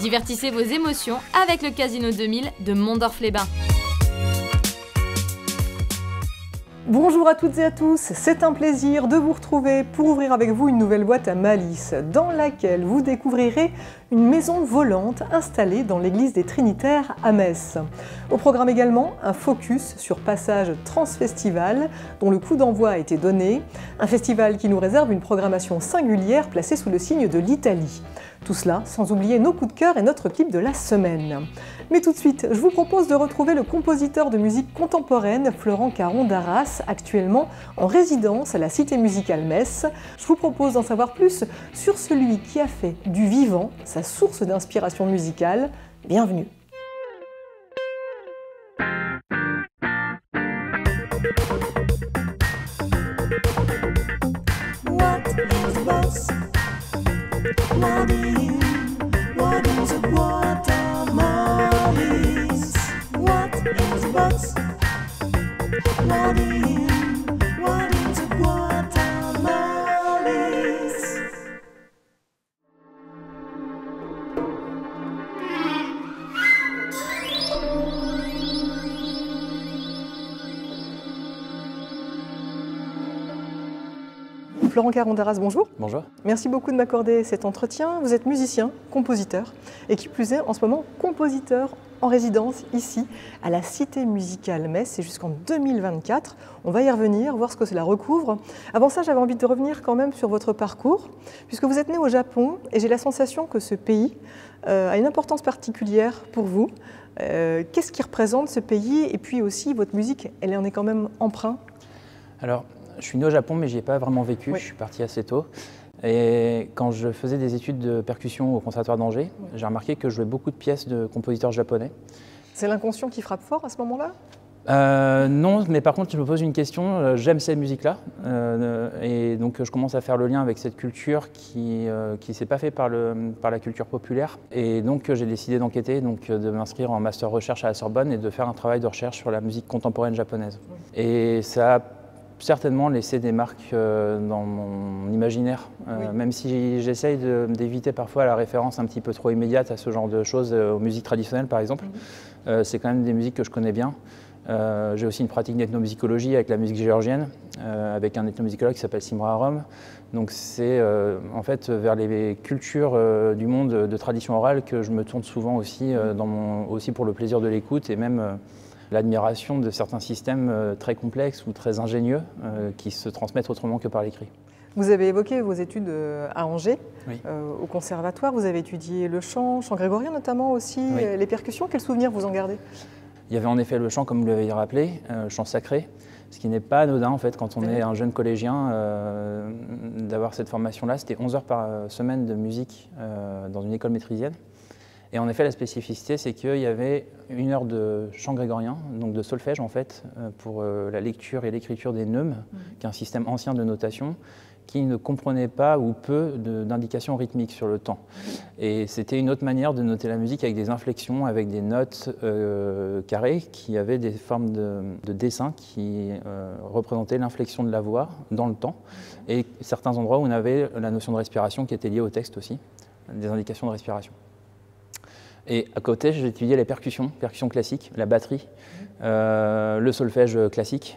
Divertissez vos émotions avec le Casino 2000 de Mondorf-les-Bains. Bonjour à toutes et à tous, c'est un plaisir de vous retrouver pour ouvrir avec vous une nouvelle boîte à malice dans laquelle vous découvrirez une maison volante installée dans l'église des Trinitaires à Metz. Au programme également, un focus sur Passage Transfestival dont le coup d'envoi a été donné, un festival qui nous réserve une programmation singulière placée sous le signe de l'Italie. Tout cela sans oublier nos coups de cœur et notre clip de la semaine. Mais tout de suite, je vous propose de retrouver le compositeur de musique contemporaine Florent Caron d'Arras, actuellement en résidence à la Cité musicale Metz. Je vous propose d'en savoir plus sur celui qui a fait du vivant sa source d'inspiration musicale. Bienvenue. Florent Caron d'Arras, bonjour. Bonjour. Merci beaucoup de m'accorder cet entretien. Vous êtes musicien, compositeur, et qui plus est, en ce moment, compositeur en résidence ici, à la Cité musicale Metz. C'est jusqu'en 2024. On va y revenir, voir ce que cela recouvre. Avant ça, j'avais envie de revenir quand même sur votre parcours, puisque vous êtes né au Japon, et j'ai la sensation que ce pays a une importance particulière pour vous. Qu'est-ce qui représente ce pays? Et puis aussi, votre musique, elle en est quand même empreinte? Alors, je suis né au Japon, mais j'y ai pas vraiment vécu. Oui. Je suis parti assez tôt. Et quand je faisais des études de percussion au Conservatoire d'Angers, j'ai remarqué que je jouais beaucoup de pièces de compositeurs japonais. C'est l'inconscient qui frappe fort à ce moment-là? Non, mais par contre, je me pose une question. J'aime ces musiques-là. Et donc, je commence à faire le lien avec cette culture qui ne s'est pas fait par la culture populaire. Et donc, j'ai décidé d'enquêter, de m'inscrire en master recherche à la Sorbonne et de faire un travail de recherche sur la musique contemporaine japonaise. Et ça a certainement laisser des marques dans mon imaginaire, même si j'essaye d'éviter parfois la référence un petit peu trop immédiate à ce genre de choses, aux musiques traditionnelles par exemple. C'est quand même des musiques que je connais bien. J'ai aussi une pratique d'ethnomusicologie avec la musique géorgienne, avec un ethnomusicologue qui s'appelle Simra Arom. Donc c'est en fait vers les cultures du monde de tradition orale que je me tourne souvent aussi, aussi pour le plaisir de l'écoute et même l'admiration de certains systèmes très complexes ou très ingénieux qui se transmettent autrement que par l'écrit. Vous avez évoqué vos études à Angers, oui. Au conservatoire. Vous avez étudié le chant grégorien notamment aussi, oui. Les percussions. Quels souvenirs vous en gardez? Il y avait en effet le chant, comme vous l'avez rappelé, chant sacré, ce qui n'est pas anodin en fait quand on est un jeune collégien d'avoir cette formation-là. C'était 11 heures par semaine de musique dans une école maîtrisienne. Et en effet, la spécificité, c'est qu'il y avait 1 heure de chant grégorien, donc de solfège en fait, pour la lecture et l'écriture des neumes, qui est un système ancien de notation, qui ne comprenait pas ou peu d'indications rythmiques sur le temps. Et c'était une autre manière de noter la musique avec des inflexions, avec des notes carrées, qui avaient des formes de dessin qui représentaient l'inflexion de la voix dans le temps. Et certains endroits où on avait la notion de respiration qui était liée au texte aussi, des indications de respiration. Et à côté, j'ai étudié les percussions classiques, la batterie, le solfège classique.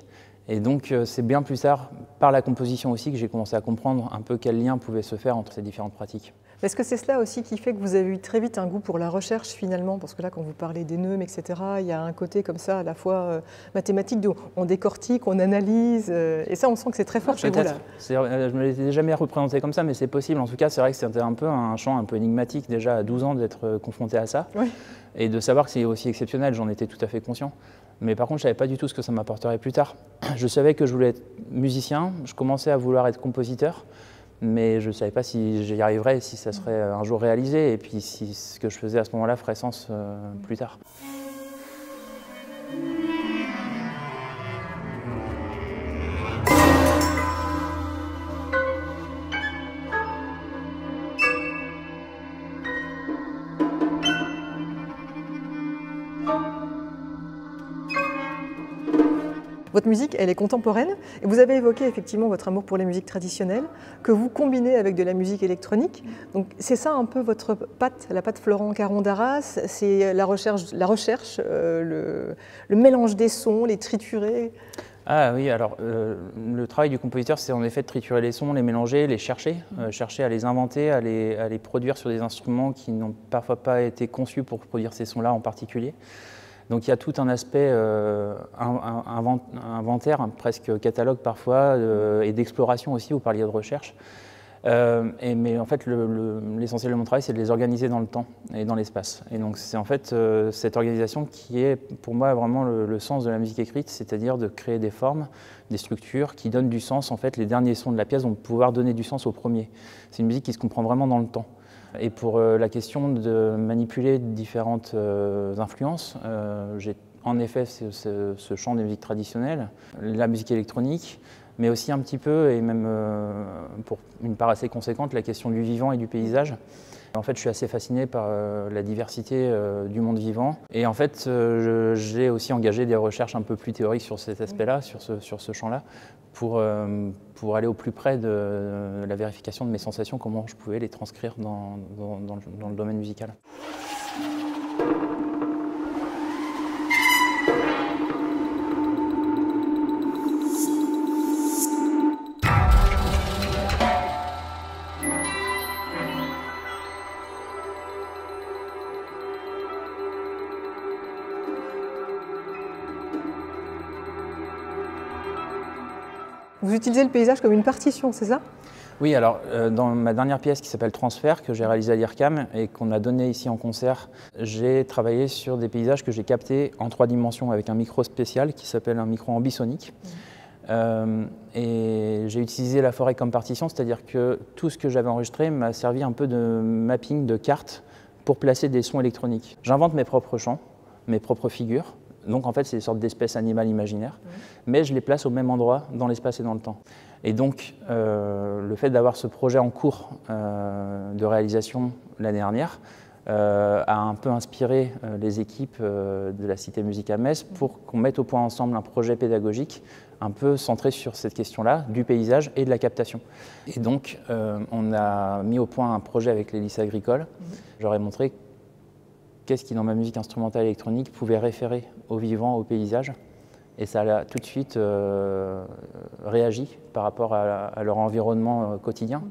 Et donc, c'est bien plus tard, par la composition aussi, que j'ai commencé à comprendre un peu quel lien pouvait se faire entre ces différentes pratiques. Est-ce que c'est cela aussi qui fait que vous avez eu très vite un goût pour la recherche finalement? Parce que là, quand vous parlez des neumes, etc., il y a un côté comme ça, à la fois mathématique, on décortique, on analyse, et ça, on sent que c'est très fort chez vous là. Je ne me l'étais jamais représenté comme ça, mais c'est possible. En tout cas, c'est vrai que c'était un peu un champ un peu énigmatique déjà à 12 ans d'être confronté à ça. Oui. Et de savoir que c'est aussi exceptionnel, j'en étais tout à fait conscient. Mais par contre, je ne savais pas du tout ce que ça m'apporterait plus tard. Je savais que je voulais être musicien, je commençais à vouloir être compositeur, mais je ne savais pas si j'y arriverais, si ça serait un jour réalisé, et puis si ce que je faisais à ce moment-là ferait sens plus tard. Votre musique, elle est contemporaine et vous avez évoqué effectivement votre amour pour les musiques traditionnelles que vous combinez avec de la musique électronique. Donc c'est ça un peu votre patte, la patte Florent Caron d'Arras, c'est la recherche, le mélange des sons, les triturer. Ah oui, alors le travail du compositeur, c'est en effet de triturer les sons, les mélanger, les chercher, chercher à les inventer, à les produire sur des instruments qui n'ont parfois pas été conçus pour produire ces sons-là en particulier. Donc il y a tout un aspect inventaire, hein, presque catalogue parfois, et d'exploration aussi, vous parliez de recherche. Mais en fait, l'essentiel de mon travail, c'est de les organiser dans le temps et dans l'espace. Et donc c'est en fait cette organisation qui est pour moi vraiment le sens de la musique écrite, c'est-à-dire de créer des formes, des structures qui donnent du sens. En fait, les derniers sons de la pièce vont pouvoir donner du sens au premier. C'est une musique qui se comprend vraiment dans le temps. Et pour la question de manipuler différentes influences, j'ai en effet ce champ des musiques traditionnelles, la musique électronique, mais aussi un petit peu, et même pour une part assez conséquente, la question du vivant et du paysage. En fait, je suis assez fasciné par la diversité du monde vivant. Et en fait, j'ai aussi engagé des recherches un peu plus théoriques sur cet aspect-là, sur ce champ-là, pour aller au plus près de la vérification de mes sensations, comment je pouvais les transcrire dans le domaine musical. Vous utilisez le paysage comme une partition, c'est ça? Oui, alors dans ma dernière pièce qui s'appelle Transfert, que j'ai réalisée à l'IRCAM et qu'on a donnée ici en concert, j'ai travaillé sur des paysages que j'ai captés en 3 dimensions avec un micro spécial qui s'appelle un micro ambisonique. Et j'ai utilisé la forêt comme partition, c'est-à-dire que tout ce que j'avais enregistré m'a servi un peu de mapping, de carte pour placer des sons électroniques. J'invente mes propres chants, mes propres figures. Donc en fait, c'est des sortes d'espèces animales imaginaires, mais je les place au même endroit dans l'espace et dans le temps. Et donc, le fait d'avoir ce projet en cours de réalisation l'année dernière a un peu inspiré les équipes de la Cité Musique à Metz pour qu'on mette au point ensemble un projet pédagogique un peu centré sur cette question-là, du paysage et de la captation. Et donc, on a mis au point un projet avec les lycées agricoles. J'aurais montré qu'est-ce qui, dans ma musique instrumentale électronique, pouvait référer au vivant, au paysage. Et ça a tout de suite réagi par rapport à leur environnement quotidien.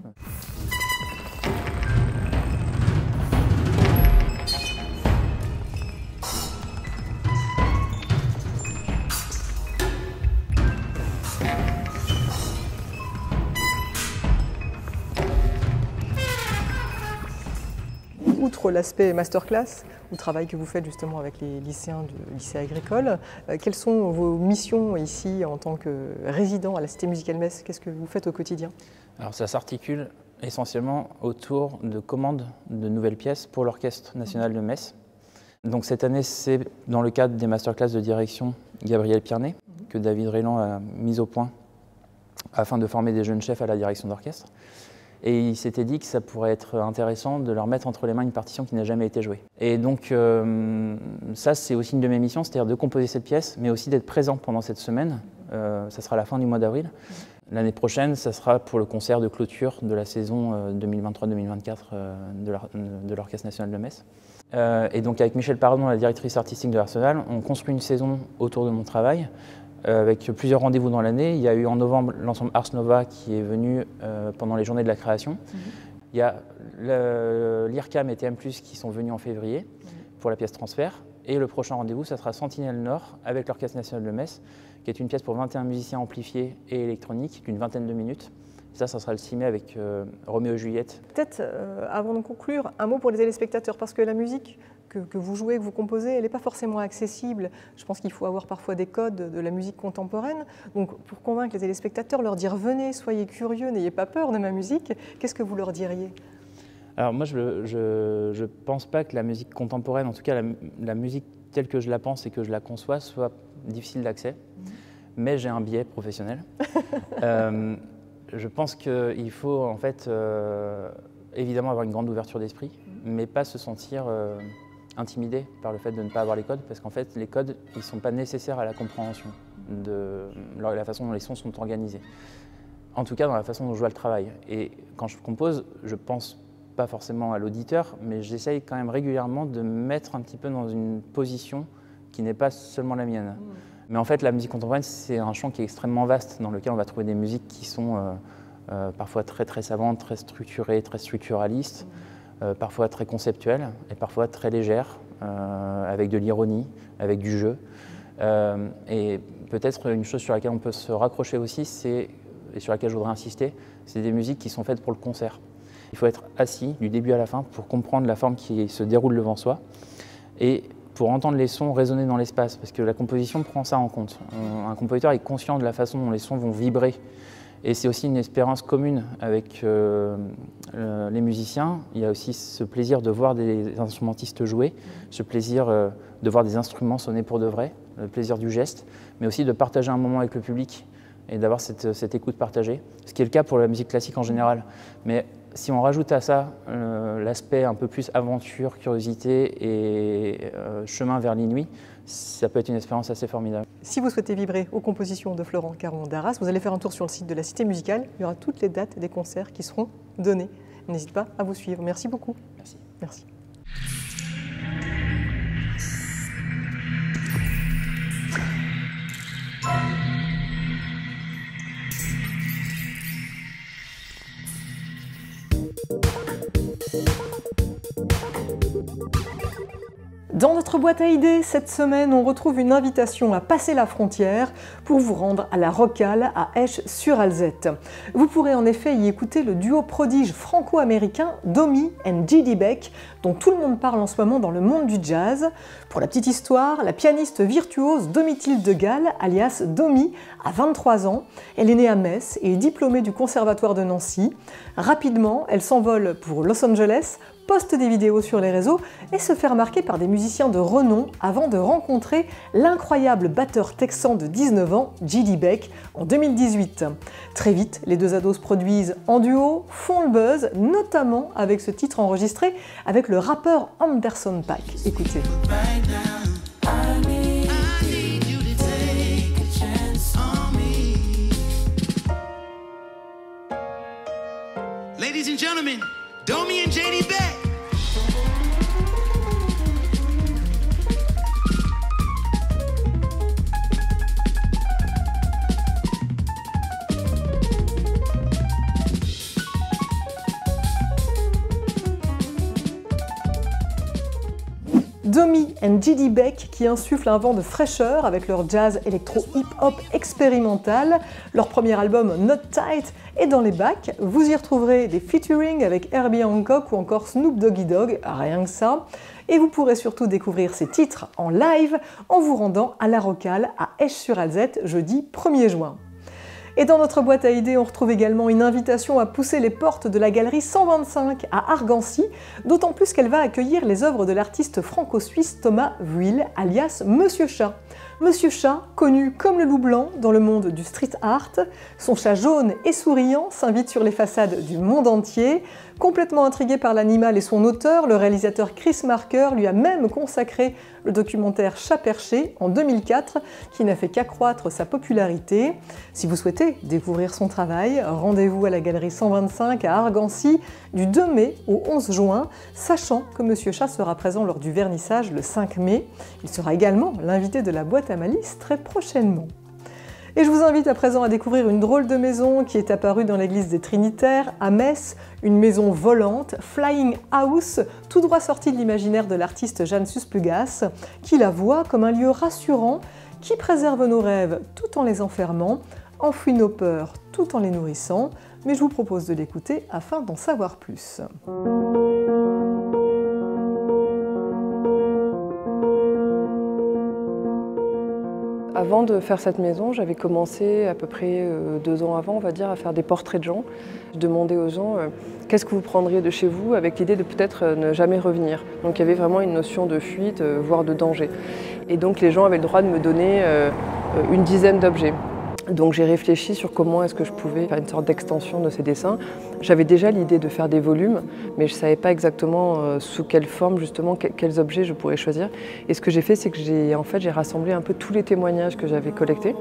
Outre l'aspect masterclass, le travail que vous faites justement avec les lycéens du lycée agricole, quelles sont vos missions ici en tant que résident à la Cité Musicale Metz? Qu'est-ce que vous faites au quotidien? Alors ça s'articule essentiellement autour de commandes de nouvelles pièces pour l'Orchestre national de Metz. Donc cette année, c'est dans le cadre des masterclass de direction Gabriel Piernet que David Rélan a mis au point afin de former des jeunes chefs à la direction d'orchestre. Et il s'était dit que ça pourrait être intéressant de leur mettre entre les mains une partition qui n'a jamais été jouée. Et donc ça, c'est aussi une de mes missions, c'est-à-dire de composer cette pièce, mais aussi d'être présent pendant cette semaine. Ça sera à la fin du mois d'avril. L'année prochaine, ça sera pour le concert de clôture de la saison 2023-2024 de l'Orchestre national de Metz. Et donc avec Michel Pardon, la directrice artistique de l'Arsenal, on construit une saison autour de mon travail, avec plusieurs rendez-vous dans l'année. Il y a eu en novembre l'ensemble Ars Nova qui est venu pendant les journées de la création. Il y a l'IRCAM et TM+, qui sont venus en février pour la pièce Transfert. Et le prochain rendez-vous, ça sera Sentinelle Nord avec l'Orchestre national de Metz, qui est une pièce pour 21 musiciens amplifiés et électroniques d'une vingtaine de minutes. Ça sera le 6 mai avec Roméo et Juliette. Peut-être, avant de conclure, un mot pour les téléspectateurs, parce que la musique que vous jouez, que vous composez, elle n'est pas forcément accessible. Je pense qu'il faut avoir parfois des codes de la musique contemporaine. Donc, pour convaincre les téléspectateurs, leur dire « venez, soyez curieux, n'ayez pas peur de ma musique », qu'est-ce que vous leur diriez? Alors moi, je ne pense pas que la musique contemporaine, en tout cas la musique telle que je la pense et que je la conçois, soit difficile d'accès. Mais j'ai un biais professionnel. Je pense qu'il faut en fait évidemment avoir une grande ouverture d'esprit, mais pas se sentir intimidé par le fait de ne pas avoir les codes, parce qu'en fait les codes, ils ne sont pas nécessaires à la compréhension. de la façon dont les sons sont organisés. En tout cas, dans la façon dont je vois le travail. Et quand je compose, je pense pas forcément à l'auditeur, mais j'essaye quand même régulièrement de me mettre un petit peu dans une position qui n'est pas seulement la mienne. Mais en fait, la musique contemporaine, c'est un champ qui est extrêmement vaste, dans lequel on va trouver des musiques qui sont parfois très savantes, très structurées, très structuralistes, parfois très conceptuelles et parfois très légères, avec de l'ironie, avec du jeu. Et peut-être une chose sur laquelle on peut se raccrocher aussi, et sur laquelle je voudrais insister, c'est des musiques qui sont faites pour le concert. Il faut être assis du début à la fin pour comprendre la forme qui se déroule devant soi et pour entendre les sons résonner dans l'espace, parce que la composition prend ça en compte. Un compositeur est conscient de la façon dont les sons vont vibrer. Et c'est aussi une expérience commune avec les musiciens. Il y a aussi ce plaisir de voir des instrumentistes jouer, ce plaisir de voir des instruments sonner pour de vrai, le plaisir du geste, mais aussi de partager un moment avec le public et d'avoir cette écoute partagée, ce qui est le cas pour la musique classique en général. Mais si on rajoute à ça l'aspect un peu plus aventure, curiosité et chemin vers l'inouï, ça peut être une expérience assez formidable. Si vous souhaitez vibrer aux compositions de Florent Caron d'Arras, vous allez faire un tour sur le site de la Cité Musicale. Il y aura toutes les dates des concerts qui seront donnés. N'hésitez pas à vous suivre. Merci beaucoup. Merci. Merci. Dans notre boîte à idées, cette semaine, on retrouve une invitation à passer la frontière pour vous rendre à la Rocale à Esch-sur-Alzette. Vous pourrez en effet y écouter le duo prodige franco-américain Domi and J.D. Beck, dont tout le monde parle en ce moment dans le monde du jazz. Pour la petite histoire, la pianiste virtuose Domitil de Gall, alias Domi, a 23 ans. Elle est née à Metz et est diplômée du Conservatoire de Nancy. Rapidement, elle s'envole pour Los Angeles, poste des vidéos sur les réseaux et se fait remarquer par des musiciens de renom avant de rencontrer l'incroyable batteur texan de 19 ans, J.D. Beck, en 2018. Très vite, les deux ados se produisent en duo, font le buzz, notamment avec ce titre enregistré avec le rappeur Anderson .Paak. Écoutez. Ladies and gentlemen, Domi and J.D. Beck. Domi and J.D. Beck qui insufflent un vent de fraîcheur avec leur jazz électro-hip-hop expérimental. Leur premier album Not Tight est dans les bacs. Vous y retrouverez des featuring avec Herbie Hancock ou encore Snoop Doggy Dogg, rien que ça. Et vous pourrez surtout découvrir ces titres en live en vous rendant à la Rocale à Esch-sur-Alzette jeudi 1er juin. Et dans notre boîte à idées, on retrouve également une invitation à pousser les portes de la galerie 125 à Argancy, d'autant plus qu'elle va accueillir les œuvres de l'artiste franco-suisse Thomas Vuil, alias Monsieur Chat. Monsieur Chat, connu comme le loup blanc dans le monde du street art, son chat jaune et souriant s'invite sur les façades du monde entier. Complètement intrigué par l'animal et son auteur, le réalisateur Chris Marker lui a même consacré le documentaire Chat perché en 2004, qui n'a fait qu'accroître sa popularité. Si vous souhaitez découvrir son travail, rendez-vous à la galerie 125 à Argancy du 2 mai au 11 juin, sachant que Monsieur Chat sera présent lors du vernissage le 5 mai. Il sera également l'invité de la boîte à malice très prochainement. Et je vous invite à présent à découvrir une drôle de maison qui est apparue dans l'église des Trinitaires à Metz, une maison volante, Flying House, tout droit sortie de l'imaginaire de l'artiste Jeanne Susplugas, qui la voit comme un lieu rassurant qui préserve nos rêves tout en les enfermant, enfouit nos peurs tout en les nourrissant, mais je vous propose de l'écouter afin d'en savoir plus. Avant de faire cette maison, j'avais commencé à peu près 2 ans avant, on va dire, à faire des portraits de gens. Je demandais aux gens qu'est-ce que vous prendriez de chez vous avec l'idée de peut-être ne jamais revenir. Donc il y avait vraiment une notion de fuite, voire de danger. Et donc les gens avaient le droit de me donner une dizaine d'objets. Donc j'ai réfléchi sur comment est-ce que je pouvais faire une sorte d'extension de ces dessins J'avais déjà l'idée de faire des volumes, mais je ne savais pas exactement sous quelle forme, justement, quels objets je pourrais choisir. Et ce que j'ai fait, c'est que j'ai rassemblé un peu tous les témoignages que j'avais collectés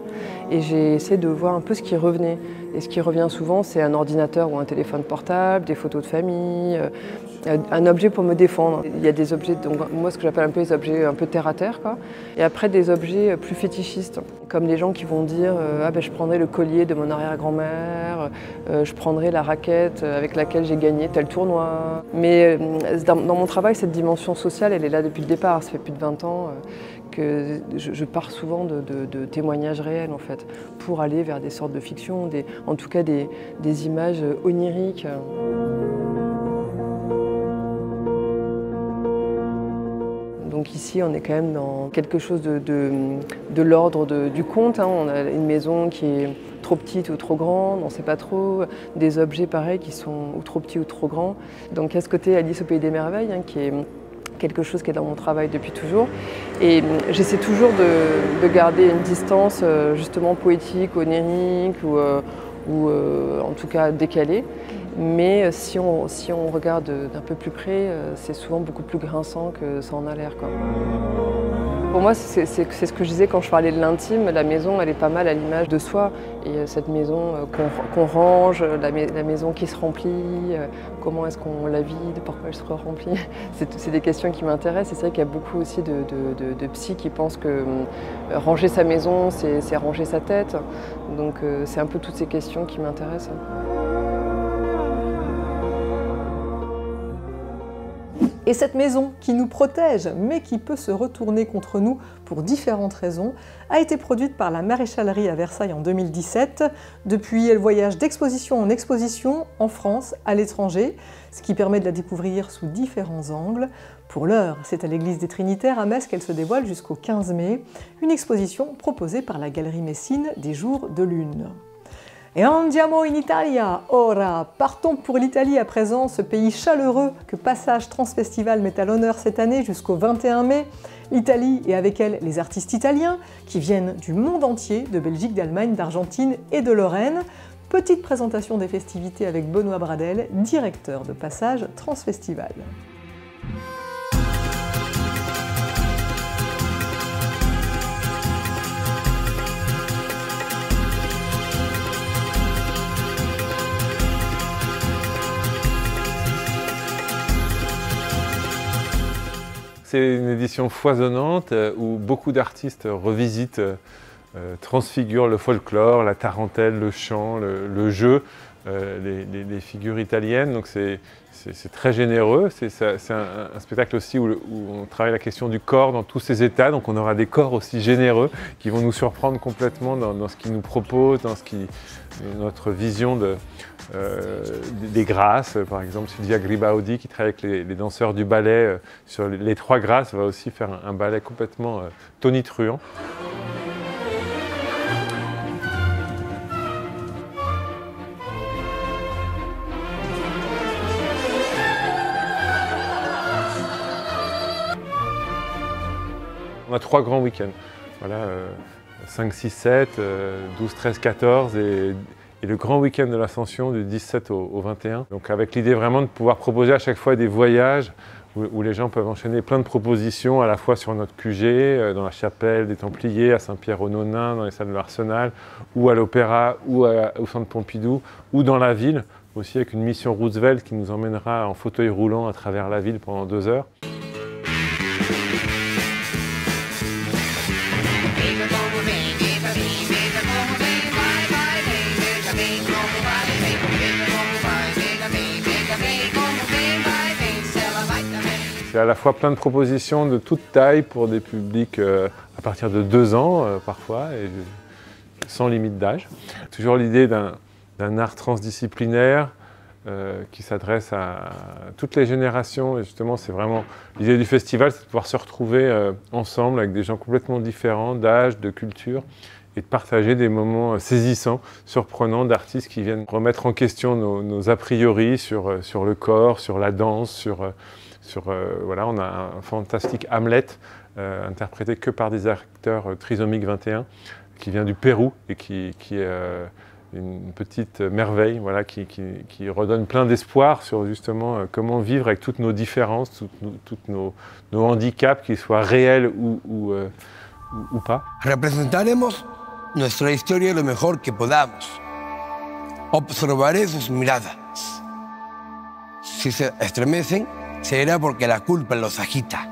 et j'ai essayé de voir un peu ce qui revenait. Et ce qui revient souvent, c'est un ordinateur ou un téléphone portable, des photos de famille, un objet pour me défendre. Il y a des objets, donc moi ce que j'appelle un peu les objets un peu terre à terre, quoi. Et après des objets plus fétichistes, comme les gens qui vont dire ah ben je prendrai le collier de mon arrière-grand-mère, je prendrai la raquette avec laquelle j'ai gagné tel tournoi. Mais dans mon travail, cette dimension sociale, elle est là depuis le départ. Ça fait plus de 20 ans que je pars souvent de témoignages réels en fait, pour aller vers des sortes de fiction, en tout cas des images oniriques. Donc ici, on est quand même dans quelque chose de l'ordre du conte, hein. On a une maison qui est trop petite ou trop grande, on ne sait pas trop. Des objets pareils qui sont ou trop petits ou trop grands. Donc il y a ce côté Alice au Pays des Merveilles, hein, qui est quelque chose qui est dans mon travail depuis toujours. Et j'essaie toujours de garder une distance justement poétique, onirique ou en tout cas décalée. Mais si on regarde d'un peu plus près, c'est souvent beaucoup plus grinçant que ça en a l'air, quoi. Pour moi, c'est ce que je disais quand je parlais de l'intime. La maison, elle est pas mal à l'image de soi. Et cette maison qu'on range, la maison qui se remplit, comment est-ce qu'on la vide, pourquoi elle se remplit. C'est des questions qui m'intéressent. Et c'est vrai qu'il y a beaucoup aussi de psy qui pensent que ranger sa maison, c'est ranger sa tête. Donc c'est un peu toutes ces questions qui m'intéressent. Et cette maison qui nous protège, mais qui peut se retourner contre nous pour différentes raisons, a été produite par la Maréchalerie à Versailles en 2017. Depuis, elle voyage d'exposition en exposition, en France, à l'étranger, ce qui permet de la découvrir sous différents angles. Pour l'heure, c'est à l'église des Trinitaires à Metz qu'elle se dévoile jusqu'au 15 mai, une exposition proposée par la Galerie Messine des Jours de Lune. Et andiamo in Italia, ora! Partons pour l'Italie à présent, ce pays chaleureux que Passage Transfestival met à l'honneur cette année jusqu'au 21 mai. L'Italie et avec elle les artistes italiens qui viennent du monde entier, de Belgique, d'Allemagne, d'Argentine et de Lorraine. Petite présentation des festivités avec Benoît Bradel, directeur de Passage Transfestival. C'est une édition foisonnante où beaucoup d'artistes revisitent, transfigurent le folklore, la tarentelle, le chant, le jeu, les figures italiennes. Donc c'est très généreux. C'est un spectacle aussi où on travaille la question du corps dans tous ses états. Donc on aura des corps aussi généreux qui vont nous surprendre complètement dans ce qu'ils nous proposent, dans notre vision des grâces. Par exemple, Sylvia Gribaudi qui travaille avec les danseurs du ballet sur les 3 grâces va aussi faire un ballet complètement tonitruant. On a 3 grands week-ends, voilà, 5, 6, 7, 12, 13, 14 et le grand week-end de l'Ascension du 17 au 21. Donc avec l'idée vraiment de pouvoir proposer à chaque fois des voyages où les gens peuvent enchaîner plein de propositions à la fois sur notre QG, dans la chapelle des Templiers, à Saint-Pierre-aux-Nonains, dans les salles de l'Arsenal, ou à l'Opéra, ou au Centre Pompidou, ou dans la ville, aussi avec une mission Roosevelt qui nous emmènera en fauteuil roulant à travers la ville pendant 2 heures. C'est à la fois plein de propositions de toute taille pour des publics à partir de 2 ans parfois, et sans limite d'âge. Toujours l'idée d'un art transdisciplinaire qui s'adresse à toutes les générations. Et justement, c'est vraiment l'idée du festival, c'est de pouvoir se retrouver ensemble avec des gens complètement différents d'âge, de culture, et de partager des moments saisissants, surprenants, d'artistes qui viennent remettre en question nos a priori sur le corps, sur la danse, voilà, on a un fantastique Hamlet, interprété que par des acteurs trisomiques 21, qui vient du Pérou et qui est une petite merveille, voilà, qui redonne plein d'espoir sur justement comment vivre avec toutes nos différences, toutes nos handicaps, qu'ils soient réels ou pas. Representaremos nuestra historia lo mejor que podamos. Observaré sus miradas. Si se estremecen, será porque la culpa los agita.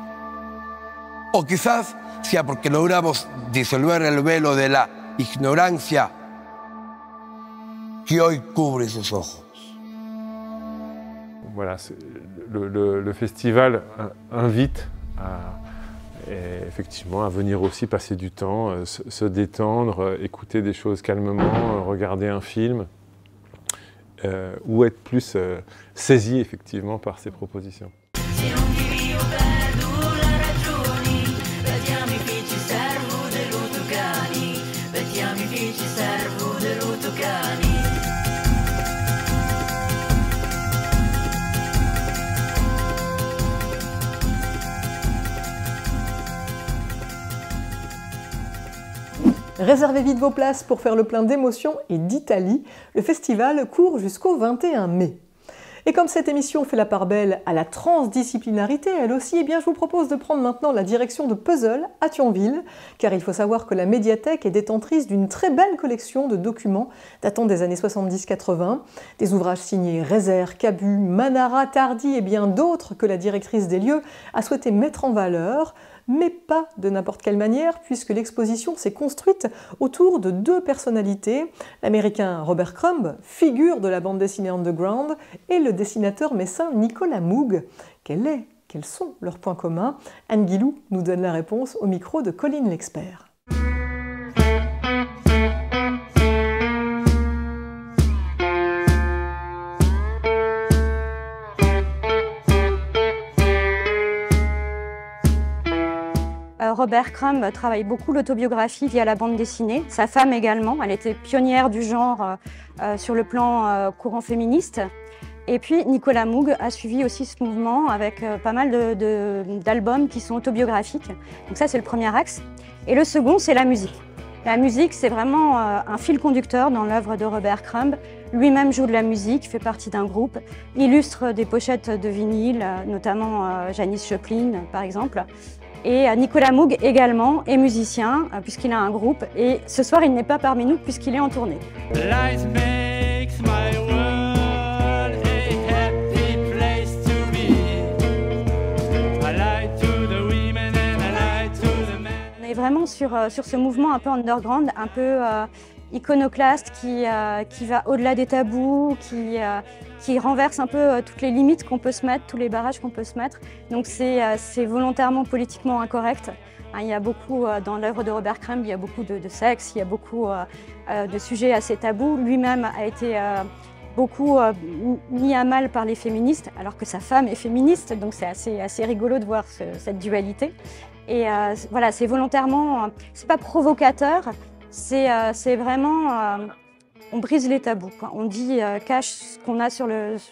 O quizás sea porque logramos disolver el velo de la ignorancia qui hoy cubre sus ojos. Voilà, le festival invite effectivement à venir aussi passer du temps, se détendre, écouter des choses calmement, regarder un film, ou être plus saisi effectivement par ces propositions. Réservez vite vos places pour faire le plein d'émotions et d'Italie. Le festival court jusqu'au 21 mai. Et comme cette émission fait la part belle à la transdisciplinarité, elle aussi, eh bien, je vous propose de prendre maintenant la direction de Puzzle à Thionville, car il faut savoir que la médiathèque est détentrice d'une très belle collection de documents datant des années 70-80, des ouvrages signés Rézère, Cabu, Manara, Tardy et bien d'autres que la directrice des lieux a souhaité mettre en valeur, mais pas de n'importe quelle manière, puisque l'exposition s'est construite autour de deux personnalités, l'américain Robert Crumb, figure de la bande dessinée underground, et le dessinateur messin Nicolas Moog. Quels sont leurs points communs? Anne Guilou nous donne la réponse au micro de Colline l'expert. Robert Crumb travaille beaucoup l'autobiographie via la bande dessinée. Sa femme également, elle était pionnière du genre sur le plan courant féministe. Et puis Nicolas Moog a suivi aussi ce mouvement avec pas mal d'albums qui sont autobiographiques. Donc ça, c'est le premier axe. Et le second, c'est la musique. La musique, c'est vraiment un fil conducteur dans l'œuvre de Robert Crumb. Lui-même joue de la musique, fait partie d'un groupe, illustre des pochettes de vinyle, notamment Janis Joplin par exemple. Et Nicolas Moog également est musicien, puisqu'il a un groupe. Et ce soir, il n'est pas parmi nous, puisqu'il est en tournée. On est vraiment sur ce mouvement un peu underground, un peu iconoclaste, qui va au-delà des tabous, qui renverse un peu toutes les limites qu'on peut se mettre, tous les barrages qu'on peut se mettre. Donc c'est volontairement politiquement incorrect. Il y a beaucoup, dans l'œuvre de Robert Crumb, il y a beaucoup de sexe, il y a beaucoup de sujets assez tabous. Lui-même a été beaucoup mis à mal par les féministes, alors que sa femme est féministe, donc c'est assez rigolo de voir cette dualité. Et voilà, c'est volontairement, c'est pas provocateur, c'est vraiment, on brise les tabous, quoi. On dit cache ce qu'on a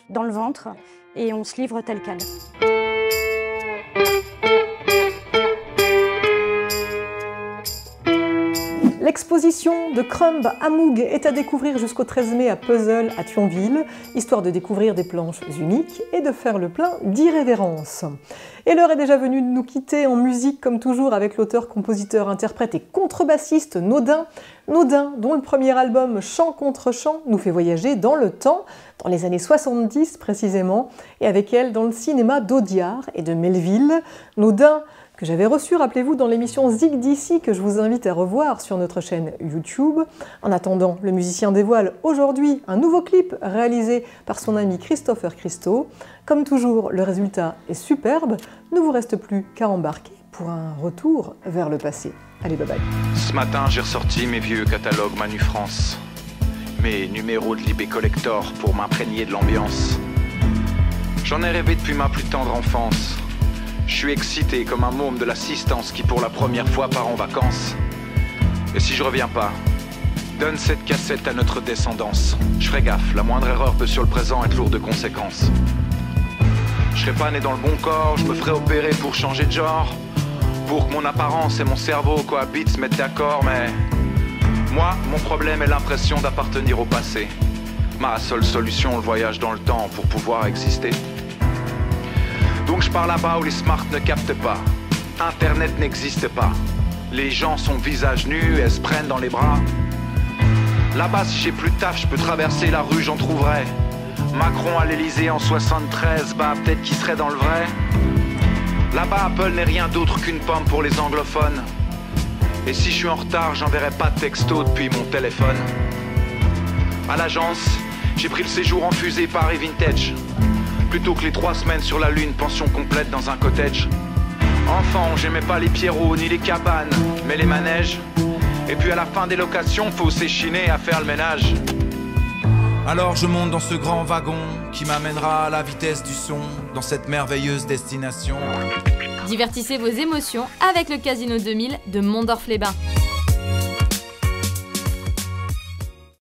dans le ventre et on se livre tel quel. L'exposition de Crumb à Moog est à découvrir jusqu'au 13 mai à Puzzle à Thionville, histoire de découvrir des planches uniques et de faire le plein d'irrévérence. Et l'heure est déjà venue de nous quitter en musique, comme toujours, avec l'auteur, compositeur, interprète et contrebassiste Naudin. Naudin, dont le premier album Chant contre chant nous fait voyager dans le temps, dans les années 70 précisément, et avec elle dans le cinéma d'Audiard et de Melville. Naudin, que j'avais reçu, rappelez-vous, dans l'émission Zig d'ici, que je vous invite à revoir sur notre chaîne YouTube. En attendant, le musicien dévoile aujourd'hui un nouveau clip réalisé par son ami Christopher Christo. Comme toujours, le résultat est superbe. Ne vous reste plus qu'à embarquer pour un retour vers le passé. Allez, bye bye. Ce matin, j'ai ressorti mes vieux catalogues Manu France, mes numéros de Libé Collector pour m'imprégner de l'ambiance. J'en ai rêvé depuis ma plus tendre enfance. Je suis excité comme un môme de l'assistance qui pour la première fois part en vacances. Et si je reviens pas, donne cette cassette à notre descendance. Je ferai gaffe, la moindre erreur peut sur le présent être lourde de conséquences. Je serai pas né dans le bon corps, je me ferai opérer pour changer de genre. Pour que mon apparence et mon cerveau cohabitent, se mettent d'accord, mais Moi, mon problème est l'impression d'appartenir au passé. Ma seule solution, le voyage dans le temps pour pouvoir exister. Donc je pars là-bas où les smarts ne captent pas. Internet n'existe pas. Les gens sont visage nus et se prennent dans les bras. Là-bas, si j'ai plus de taf, je peux traverser la rue, j'en trouverai. Macron à l'Elysée en 73, bah peut-être qu'il serait dans le vrai. Là-bas, Apple n'est rien d'autre qu'une pomme pour les anglophones. Et si je suis en retard, j'enverrai pas de texto depuis mon téléphone. À l'agence, j'ai pris le séjour en fusée Paris Vintage. Plutôt que les 3 semaines sur la lune, pension complète dans un cottage. Enfant, j'aimais pas les pierrots ni les cabanes, mais les manèges. Et puis à la fin des locations, faut s'échiner à faire le ménage. Alors je monte dans ce grand wagon qui m'amènera à la vitesse du son, dans cette merveilleuse destination. Divertissez vos émotions avec le Casino 2000 de Mondorf-les-Bains.